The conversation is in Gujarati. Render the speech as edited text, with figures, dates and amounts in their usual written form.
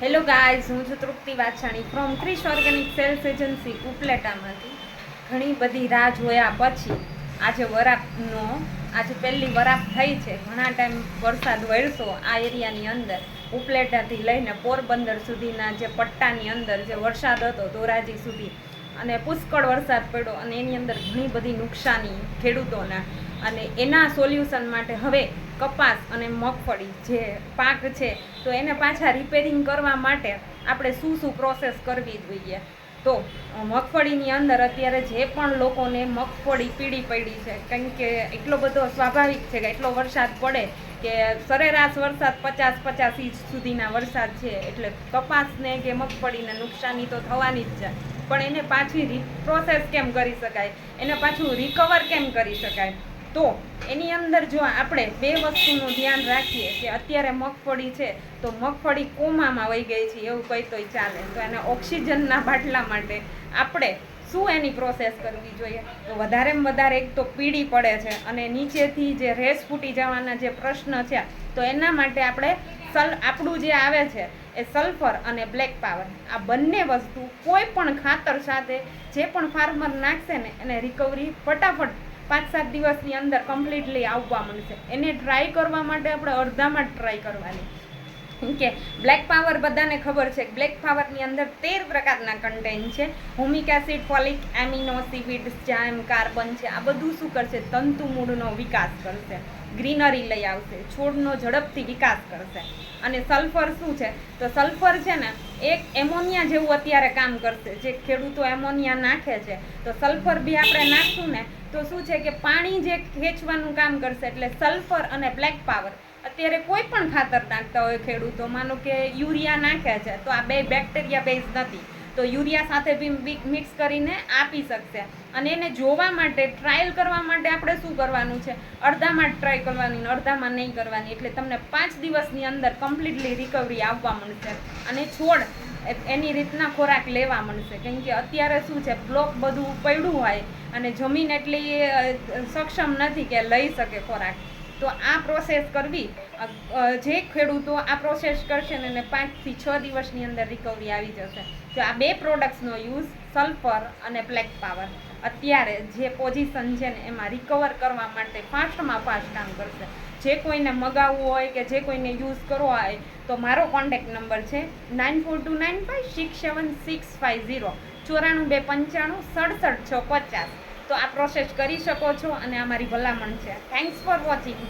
હેલો ગાઈઝ, હું છું Trupti Vachhani from Krish organic sales agency ઉપલેટામાંથી. ઘણી બધી રાહ જોયા પછી આજે પહેલી વરાપ થઈ છે. ઘણા ટાઈમ વરસાદ વરસો આ એરિયાની અંદર, ઉપલેટાથી લઈને પોરબંદર સુધીના જે પટ્ટાની અંદર જે વરસાદ હતો ધોરાજી સુધી, અને પુષ્કળ વરસાદ પડ્યો અને એની અંદર ઘણી બધી નુકસાની ખેડૂતોના. અને એના સોલ્યુશન માટે હવે કપાસ અને મગફળી જે પાક છે તો એને પાછા રિપેરિંગ કરવા માટે આપણે શું પ્રોસેસ કરવી જોઈએ. તો મગફળીની અંદર અત્યારે જે પણ લોકોને મગફળી પીળી પડી છે, કારણ કે એટલો બધો સ્વાભાવિક છે કે એટલો વરસાદ પડે કે સરેરાશ વરસાદ 50-50 ઇંચ સુધીના વરસાદ છે, એટલે કપાસને કે મગફળીને નુકસાની તો થવાની જ છે. પણ એને પાછી પ્રોસેસ કેમ કરી શકાય, એને પાછું રિકવર કેમ કરી શકાય? તો એની અંદર જો આપણે બે વસ્તુનું ધ્યાન રાખીએ કે અત્યારે મગફળી છે તો મગફળી કોમામાં વહી ગઈ છે એવું કહી તોય ચાલે, તો એને ઓક્સિજનના બાટલા માટે આપણે શું એની પ્રોસેસ કરવી જોઈએ? તો વધારેમાં વધારે એક તો પીળી પડે છે અને નીચેથી જે રેસ ફૂટી જવાના જે પ્રશ્ન છે, તો એના માટે આપણે આપણું જે આવે છે એ સલ્ફર અને બ્લેક પાવર, આ બંને વસ્તુ કોઈ પણ ખાતર સાથે જે પણ ફાર્મર નાખશે ને એને રિકવરી ફટાફટ 5-7 દિવસની અંદર કમ્પ્લીટલી આવવા મળશે. એને ટ્રાય કરવા માટે આપણે અડધામાં જ ટ્રાય કરવાની. કે બ્લેક પાવર બધાને ખબર છે, બ્લેક પાવરની અંદર 13 પ્રકારના કન્ટેન્ટ છે. Humic acid, folic, amino, seaweed, જામ, કાર્બન છે. આ બધું શું કરશે? તંતુ મૂળનો વિકાસ કરશે, ગ્રીનરી લઈ આવશે, છોડનો ઝડપથી વિકાસ કરશે. અને સલ્ફર શું છે? તો સલ્ફર છે ને એક એમોનિયા જેવું અત્યારે કામ કરશે. જે ખેડૂતો એમોનિયા નાખે છે, તો સલ્ફર બી આપણે નાખશું ને તો શું છે કે પાણી જે ખેંચવાનું કામ કરશે. એટલે સલ્ફર અને બ્લેક પાવર અત્યારે કોઈ પણ ખાતર નાખતા હોય ખેડૂતો, માનો કે યુરિયા નાખે છે તો આ બે બેક્ટેરિયા બેઝ નથી, તો યુરિયા સાથે બી મિક્સ કરીને આપી શકશે. અને એને જોવા માટે, ટ્રાયલ કરવા માટે આપણે શું કરવાનું છે? અડધામાં જ ટ્રાય કરવાની, અડધામાં નહીં કરવાની. એટલે તમને 5 દિવસની અંદર કમ્પ્લીટલી રિકવરી આવવા મળશે અને છોડ એની રીતના ખોરાક લેવા મળશે. કેમ કે અત્યારે શું છે, બ્લોક બધું પડ્યું હોય અને જમીન એટલી સક્ષમ નથી કે લઈ શકે ખોરાક. તો આ પ્રોસેસ કરવી, જે ખેડૂતો આ પ્રોસેસ કરશે ને એને 5 થી 6 દિવસની અંદર રિકવરી આવી જશે. તો આ બે પ્રોડક્ટ્સનો યુઝ, સલ્ફર અને બ્લેક પાવર, અત્યારે જે પોઝિશન છે ને એમાં રિકવર કરવા માટે ફાસ્ટમાં ફાસ્ટ કામ કરશે. જે કોઈને મગાવવું હોય કે જે કોઈને યુઝ કરવો હોય તો મારો કોન્ટેક્ટ નંબર છે 9429567650, 942995 67 650. તો આ પ્રોસેસ કરી શકો છો અને અમારી ભલામણ છે. Thanks for watching.